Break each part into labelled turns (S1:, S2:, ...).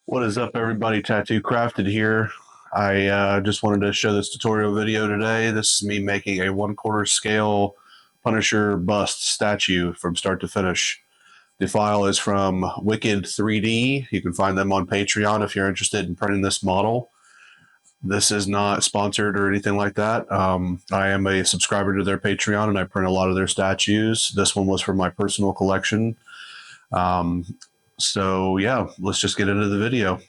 S1: What is up, everybody? Tattoo Crafted here. I just wanted to show this tutorial video today. This is me making a 1/4 scale Punisher bust statue from start to finish. The file is from Wicked 3D. You can find them on Patreon if you're interested in printing this model. This is not sponsored or anything like that. I am a subscriber to their Patreon and I print a lot of their statues. This one was for my personal collection. Um, so, yeah, let's just get into the video.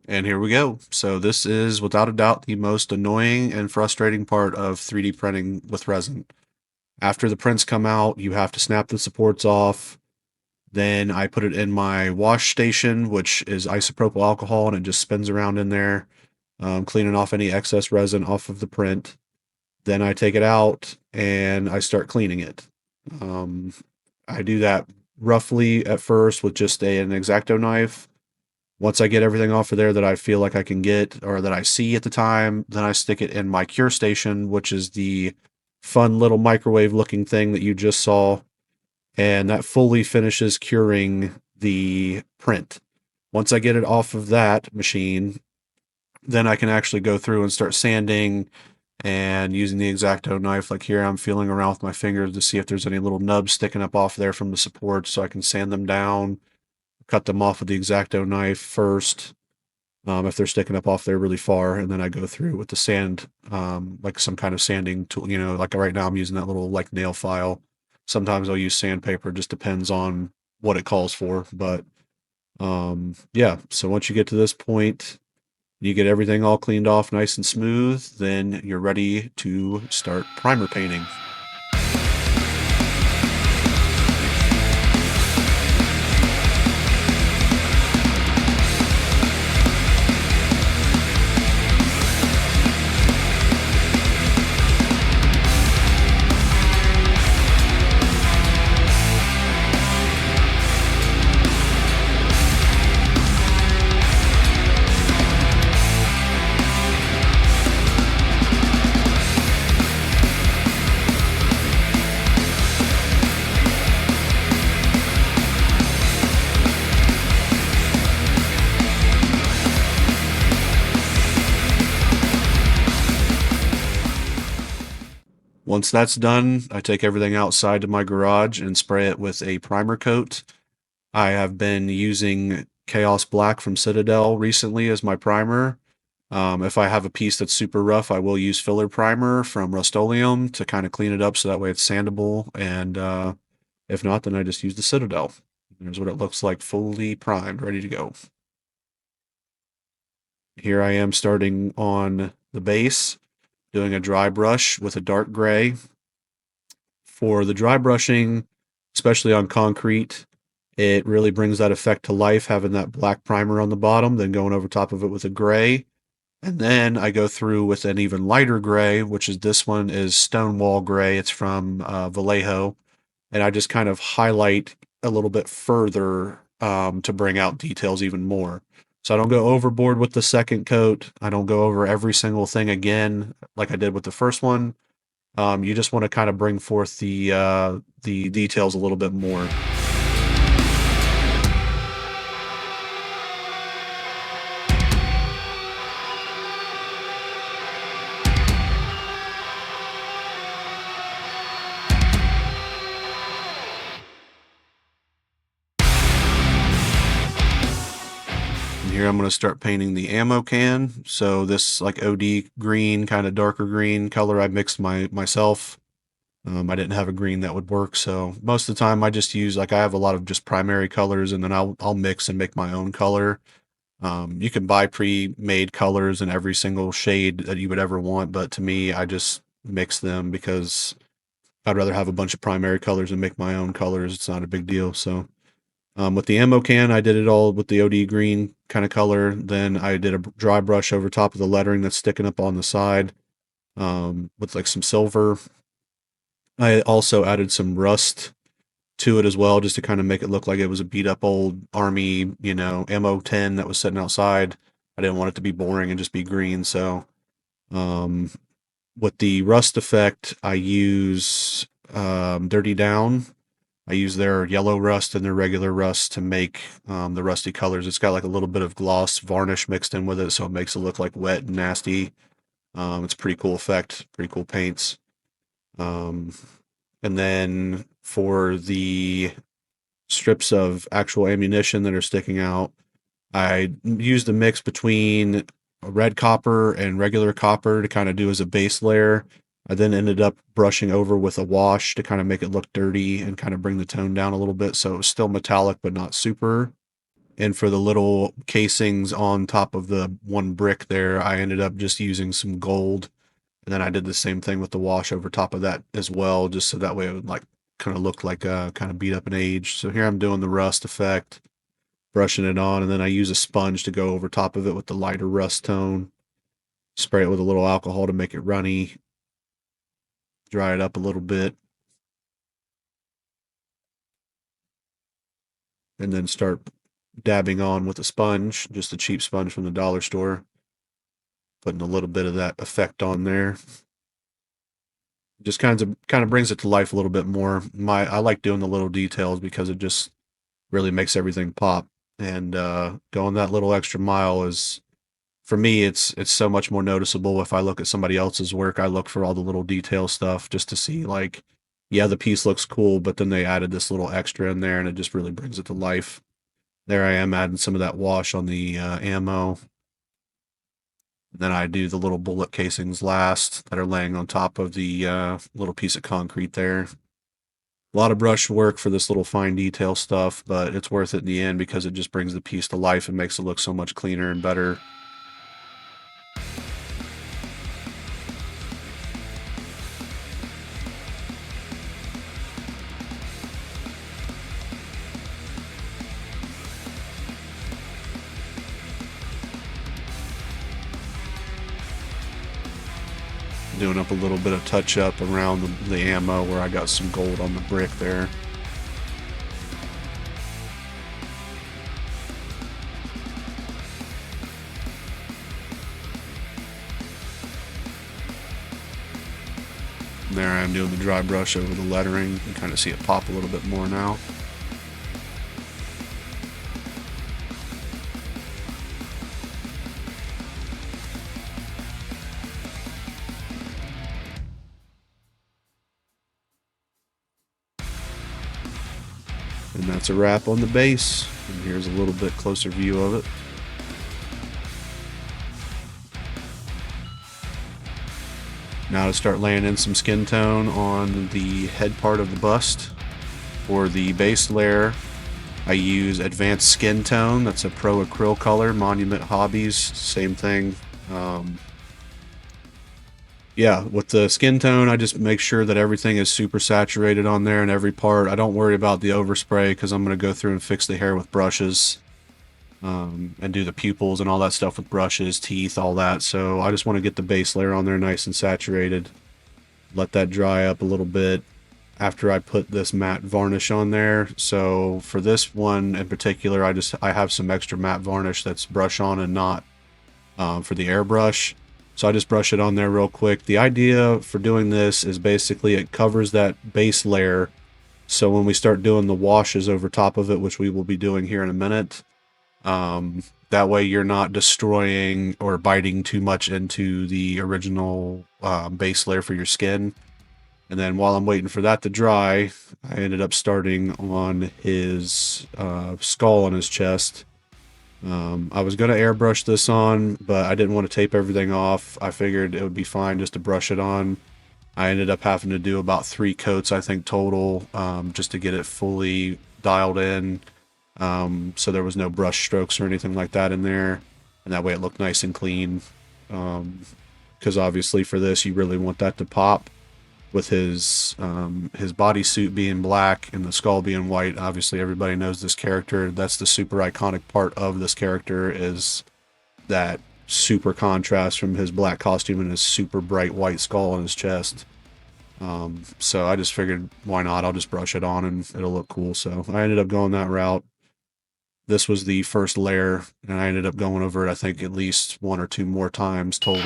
S1: And here we go. So this is without a doubt the most annoying and frustrating part of 3D printing with resin. After the prints come out, you have to snap the supports off. Then I put it in my wash station, which is isopropyl alcohol, and it just spins around in there, cleaning off any excess resin off of the print. Then I take it out and I start cleaning it. Um, I do that roughly at first with just an X-Acto knife. Once I get everything off of there that I feel like I can get or that I see at the time, then I stick it in my cure station, which is the fun little microwave looking thing that you just saw. And that fully finishes curing the print. Once I get it off of that machine, then I can actually go through and start sanding and using the X-Acto knife. Like here, I'm feeling around with my fingers to see if there's any little nubs sticking up off there from the support so I can sand them down. Cut them off with the X-Acto knife first, if they're sticking up off there really far, and then I go through with the sand, like some kind of sanding tool. Like right now I'm using that little like nail file. Sometimes I'll use sandpaper. Just depends on what it calls for. But yeah. So once you get to this point, you get everything all cleaned off, nice and smooth. Then you're ready to start primer painting. Once that's done, I take everything outside to my garage and spray it with a primer coat. I have been using Chaos Black from Citadel recently as my primer. If I have a piece that's super rough, I will use filler primer from Rust-Oleum to kind of clean it up so that way it's sandable. And if not, then I just use the Citadel. Here's what it looks like fully primed, ready to go. Here I am starting on the base, doing a dry brush with a dark gray. For the dry brushing, especially on concrete, it really brings that effect to life, having that black primer on the bottom, then going over top of it with a gray. And then I go through with an even lighter gray, which is this one is Stonewall Gray. It's from Vallejo. And I just kind of highlight a little bit further to bring out details even more. So I don't go overboard with the second coat. I don't go over every single thing again like I did with the first one. You just want to kind of bring forth the details a little bit more. And here I'm going to start painting the ammo can. So this like OD green, kind of darker green color I mixed myself. I didn't have a green that would work, so most of the time I just use like I have a lot of just primary colors, and then I'll mix and make my own color. You can buy pre-made colors in every single shade that you would ever want, but to me, I just mix them because I'd rather have a bunch of primary colors and make my own colors. It's not a big deal. So with the ammo can, I did it all with the OD green kind of color. Then I did a dry brush over top of the lettering that's sticking up on the side with like some silver. I also added some rust to it as well, just to kind of make it look like it was a beat up old army, ammo 10 that was sitting outside. I didn't want it to be boring and just be green. So, um, with the rust effect, I use Dirty Down. I use their yellow rust and their regular rust to make the rusty colors. It's got like a little bit of gloss varnish mixed in with it, so it makes it look like wet and nasty. It's a pretty cool effect, pretty cool paints. Um, and then for the strips of actual ammunition that are sticking out, I used a mix between red copper and regular copper to kind of do as a base layer. I then ended up brushing over with a wash to kind of make it look dirty and kind of bring the tone down a little bit, so it was still metallic but not super. And for the little casings on top of the one brick there, I ended up just using some gold. And then I did the same thing with the wash over top of that as well, just so that way it would like kind of look like kind of beat up and aged. So here I'm doing the rust effect, brushing it on, and then I use a sponge to go over top of it with the lighter rust tone. Spray it with a little alcohol to make it runny. Dry it up a little bit. And then start dabbing on with a sponge, just a cheap sponge from the dollar store. Putting a little bit of that effect on there. Just kind of brings it to life a little bit more. I like doing the little details because it just really makes everything pop. And going that little extra mile is, for me, it's so much more noticeable. If I look at somebody else's work, I look for all the little detail stuff just to see, like, yeah, the piece looks cool, but then they added this little extra in there and it just really brings it to life. There I am adding some of that wash on the ammo. Then I do the little bullet casings last that are laying on top of the little piece of concrete there. A lot of brush work for this little fine detail stuff, but it's worth it in the end because it just brings the piece to life and makes it look so much cleaner and better. Doing up a little bit of touch up around the ammo where I got some gold on the brick there. And there I am doing the dry brush over the lettering. You can kind of see it pop a little bit more now. And that's a wrap on the base. And here's a little bit closer view of it. Now to start laying in some skin tone on the head part of the bust. For the base layer, I use Advanced Skin Tone. That's a Pro Acryl color, Monument Hobbies, same thing. Yeah, with the skin tone, I just make sure that everything is super saturated on there in every part. I don't worry about the overspray because I'm going to go through and fix the hair with brushes, and do the pupils and all that stuff with brushes, teeth, all that. So I just want to get the base layer on there nice and saturated. Let that dry up a little bit after I put this matte varnish on there. So for this one in particular, I have some extra matte varnish that's brush on and not for the airbrush. So I just brush it on there real quick. The idea for doing this is basically it covers that base layer. So when we start doing the washes over top of it, which we will be doing here in a minute, that way you're not destroying or biting too much into the original base layer for your skin. And then while I'm waiting for that to dry, I ended up starting on his skull on his chest. I was going to airbrush this on, but I didn't want to tape everything off. I figured it would be fine just to brush it on. I ended up having to do about 3 coats, I think, total, just to get it fully dialed in. So there was no brush strokes or anything like that in there. And that way it looked nice and clean. Because obviously for this, you really want that to pop. With his bodysuit being black and the skull being white, obviously everybody knows this character. That's the super iconic part of this character, is that super contrast from his black costume and his super bright white skull on his chest. So I just figured, why not? I'll just brush it on and it'll look cool. So I ended up going that route. This was the first layer, and I ended up going over it, I think, at least one or two more times total.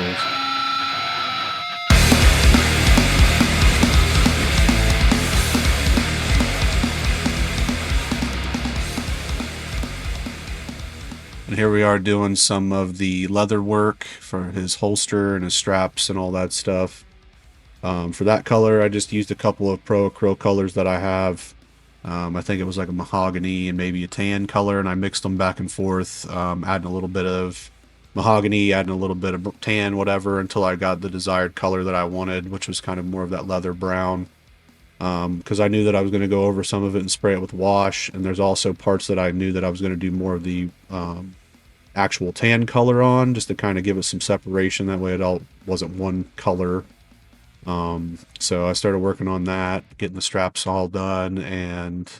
S1: And here we are doing some of the leather work for his holster and his straps and all that stuff. For that color, I just used a couple of Pro Acrylic colors that I have. I think it was like a mahogany and maybe a tan color, and I mixed them back and forth, adding a little bit of mahogany, adding a little bit of tan, whatever, until I got the desired color that I wanted, which was kind of more of that leather brown. Because I knew that I was going to go over some of it and spray it with wash, and there's also parts that I knew that I was going to do more of the actual tan color on, just to kind of give it some separation. That way it all wasn't one color. So I started working on that, getting the straps all done, and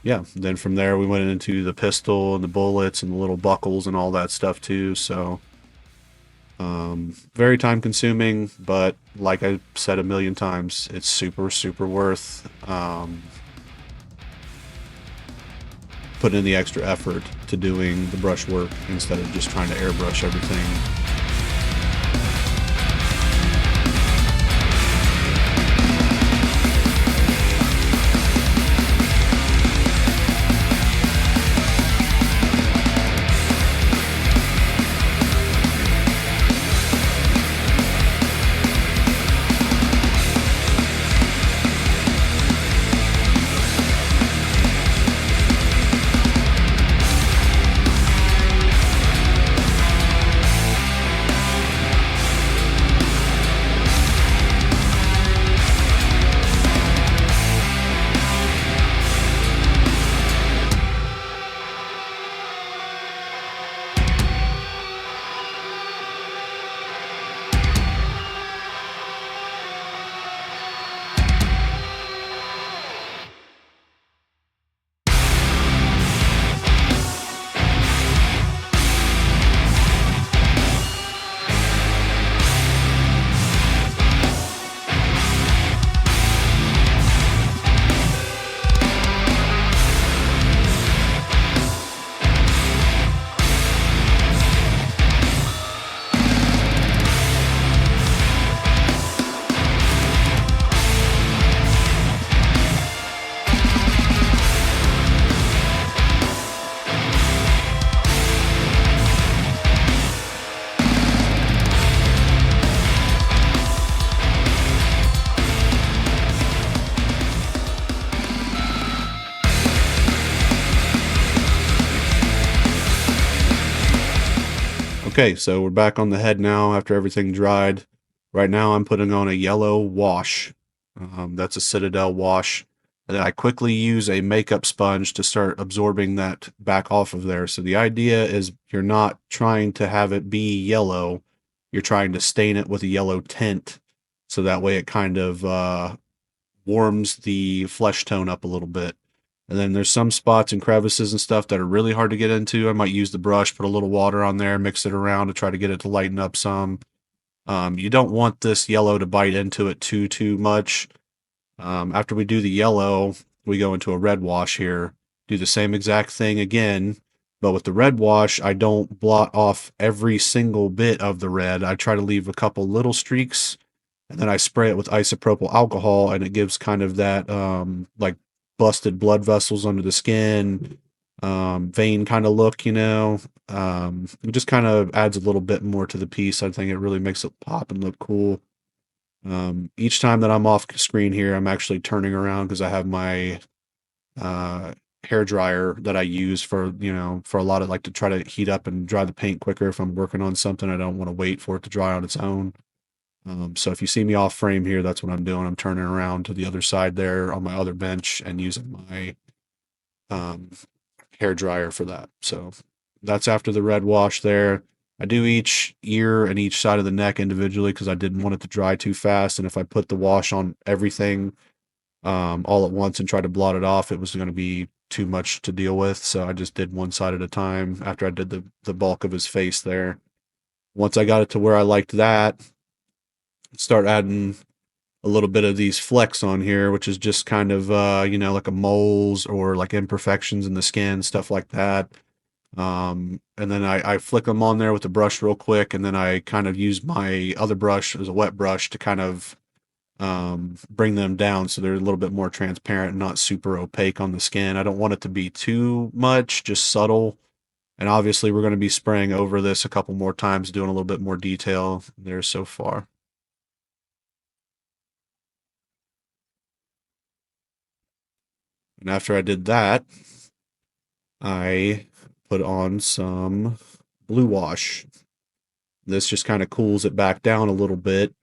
S1: yeah, then from there we went into the pistol and the bullets and the little buckles and all that stuff too. So very time consuming, but like I said a million times, it's super, super worth putting in the extra effort to doing the brush work instead of just trying to airbrush everything. Okay, so we're back on the head now after everything dried. Right now I'm putting on a yellow wash. That's a Citadel wash. And then I quickly use a makeup sponge to start absorbing that back off of there. So the idea is you're not trying to have it be yellow. You're trying to stain it with a yellow tint. So that way it kind of warms the flesh tone up a little bit. And then there's some spots and crevices and stuff that are really hard to get into. I might use the brush, put a little water on there, mix it around to try to get it to lighten up some. You don't want this yellow to bite into it too much. After we do the yellow, we go into a red wash here. Do the same exact thing again, but with the red wash, I don't blot off every single bit of the red. I try to leave a couple little streaks, and then I spray it with isopropyl alcohol, and it gives kind of that like busted blood vessels under the skin, vein kind of look, you know. It just kind of adds a little bit more to the piece. I think it really makes it pop and look cool. Each time that I'm off screen here, I'm actually turning around because I have my hair dryer that I use for, you know, for a lot of, like, to try to heat up and dry the paint quicker if I'm working on something. I don't want to wait for it to dry on its own. So if you see me off frame here, that's what I'm doing. I'm turning around to the other side there on my other bench and using my hair dryer for that. So that's after the red wash there. I do each ear and each side of the neck individually because I didn't want it to dry too fast. And if I put the wash on everything all at once and try to blot it off, it was going to be too much to deal with. So I just did one side at a time after I did the bulk of his face there. Once I got it to where I liked that, Start adding a little bit of these flecks on here, which is just kind of, like a moles or like imperfections in the skin, stuff like that. And then I flick them on there with the brush real quick, and then I kind of use my other brush as a wet brush to kind of bring them down so they're a little bit more transparent and not super opaque on the skin. I don't want it to be too much, just subtle. And obviously, we're going to be spraying over this a couple more times, doing a little bit more detail there so far. And after I did that, I put on some blue wash. This just kind of cools it back down a little bit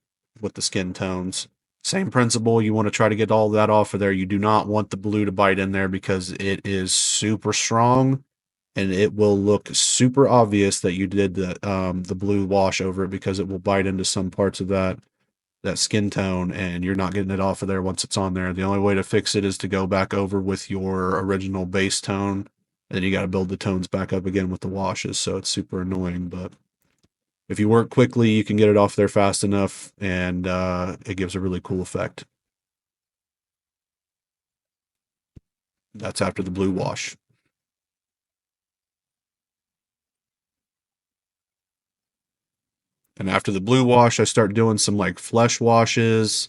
S1: with the skin tones. Same principle, you want to try to get all that off of there. You do not want the blue to bite in there because it is super strong and it will look super obvious that you did the blue wash over it because it will bite into some parts of that skin tone and you're not getting it off of there once it's on there. The only way to fix it is to go back over with your original base tone, and then you got to build the tones back up again with the washes. So it's super annoying, but if you work quickly, you can get it off there fast enough, and it gives a really cool effect. That's after the blue wash. And after the blue wash, I start doing some like flesh washes.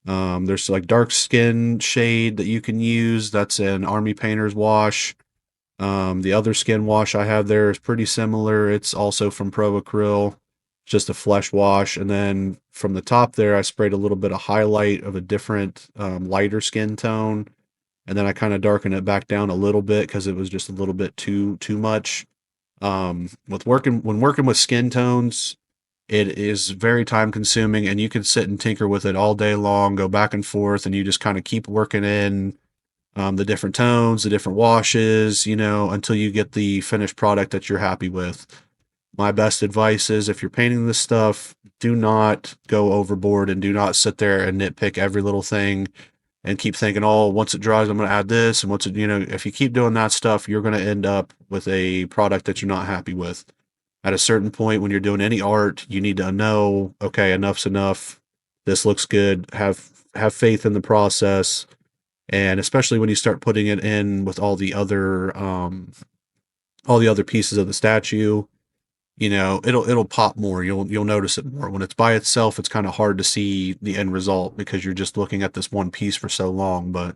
S1: There's like dark skin shade that you can use. That's an Army Painter's wash. The other skin wash I have there is pretty similar. It's also from Pro Acryl, just a flesh wash. And then from the top there, I sprayed a little bit of highlight of a different lighter skin tone. And then I kind of darkened it back down a little bit because it was just a little bit too much. When working with skin tones, it is very time consuming and you can sit and tinker with it all day long, go back and forth, and you just kind of keep working in the different tones, the different washes, until you get the finished product that you're happy with. My best advice is if you're painting this stuff, do not go overboard and do not sit there and nitpick every little thing and keep thinking, oh, once it dries, I'm going to add this. And if you keep doing that stuff, you're going to end up with a product that you're not happy with. At a certain point, when you're doing any art, you need to know, okay, enough's enough. This looks good. Have faith in the process. And especially when you start putting it in with all the other pieces of the statue, it'll pop more. You'll notice it more. When it's by itself, it's kind of hard to see the end result because you're just looking at this one piece for so long. But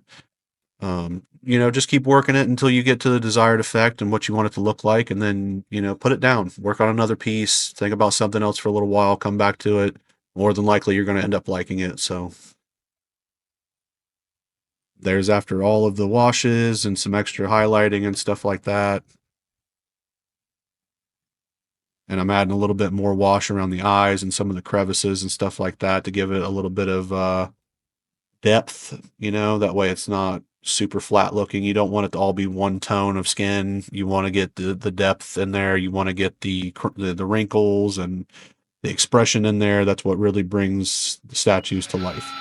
S1: just keep working it until you get to the desired effect and what you want it to look like, and then put it down. Work on another piece. Think about something else for a little while. Come back to it. More than likely, you're going to end up liking it. So. There's after all of the washes and some extra highlighting and stuff like that. And I'm adding a little bit more wash around the eyes and some of the crevices and stuff like that to give it a little bit of depth, that way it's not super flat looking. You don't want it to all be one tone of skin. You want to get the depth in there. You want to get the wrinkles and the expression in there. That's what really brings the statues to life.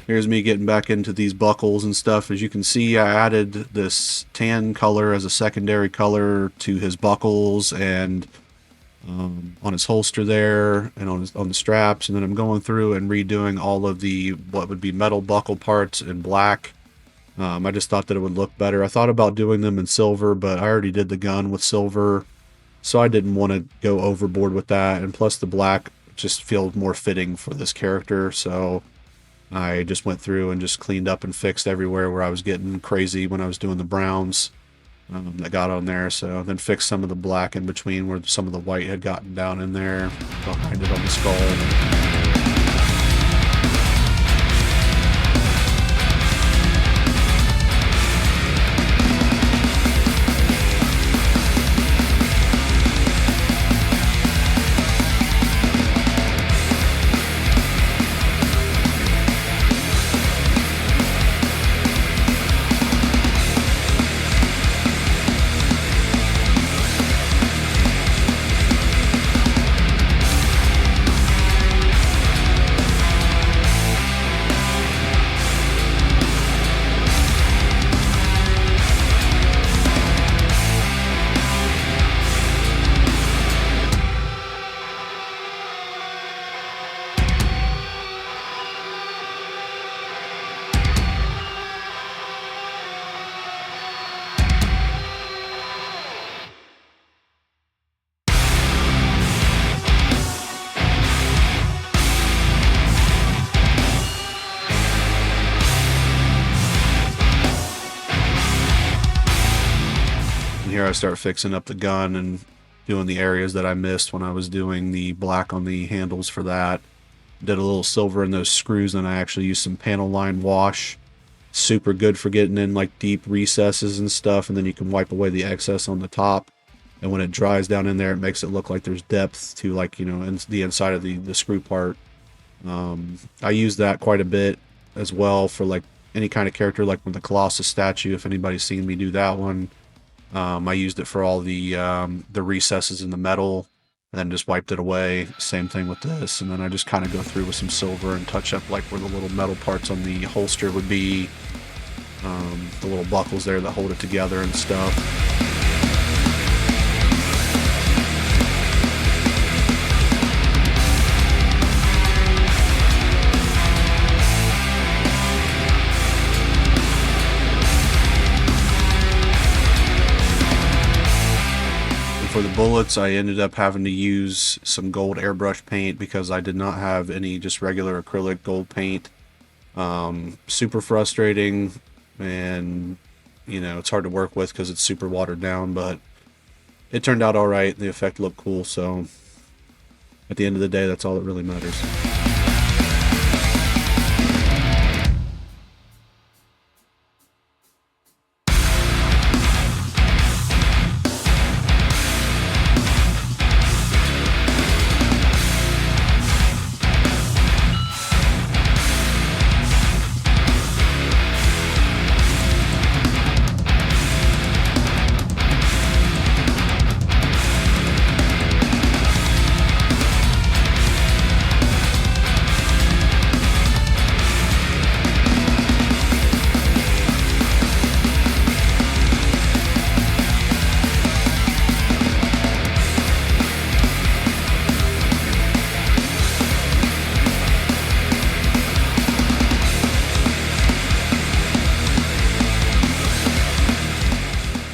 S1: Here's me getting back into these buckles and stuff. As you can see, I added this tan color as a secondary color to his buckles and on his holster there and on the straps. And then I'm going through and redoing all of the what would be metal buckle parts in black. I just thought that it would look better. I thought about doing them in silver, but I already did the gun with silver, so I didn't want to go overboard with that. And plus the black just feels more fitting for this character, so I just went through and just cleaned up and fixed everywhere where I was getting crazy when I was doing the browns that got on there. So then fixed some of the black in between where some of the white had gotten down in there behind it on the skull. I start fixing up the gun and doing the areas that I missed when I was doing the black on the handles for that. Did a little silver in those screws, and I actually used some panel line wash. Super good for getting in like deep recesses and stuff, and then you can wipe away the excess on the top. And when it dries down in there, it makes it look like there's depth to, like, you know, in the inside of the screw part. I use that quite a bit as well for like any kind of character, like with the Colossus statue. If anybody's seen me do that one, I used it for all the recesses in the metal, and then just wiped it away. Same thing with this, and then I just kind of go through with some silver and touch up like where the little metal parts on the holster would be, the little buckles there that hold it together and stuff. For the bullets, I ended up having to use some gold airbrush paint because I did not have any just regular acrylic gold paint. Super frustrating, and you know, it's hard to work with because it's super watered down, but it turned out all right. The effect looked cool, so at the end of the day, that's all that really matters.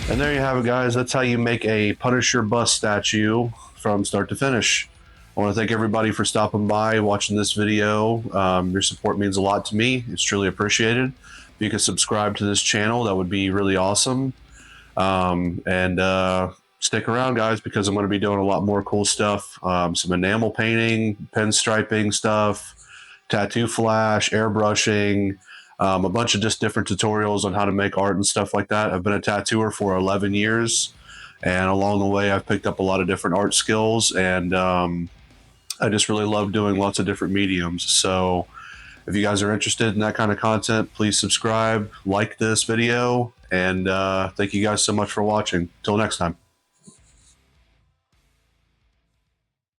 S1: And there you have it, guys. That's how you make a Punisher bust statue from start to finish. I want to thank everybody for stopping by, watching this video. Your support means a lot to me. It's truly appreciated. If you could subscribe to this channel, that would be really awesome. Stick around, guys, because I'm going to be doing a lot more cool stuff. Some enamel painting, pen striping stuff, tattoo flash, airbrushing, a bunch of just different tutorials on how to make art and stuff like that. I've been a tattooer for 11 years, and along the way I've picked up a lot of different art skills, and I just really love doing lots of different mediums. So if you guys are interested in that kind of content, please subscribe, like this video, and thank you guys so much for watching. Till next time.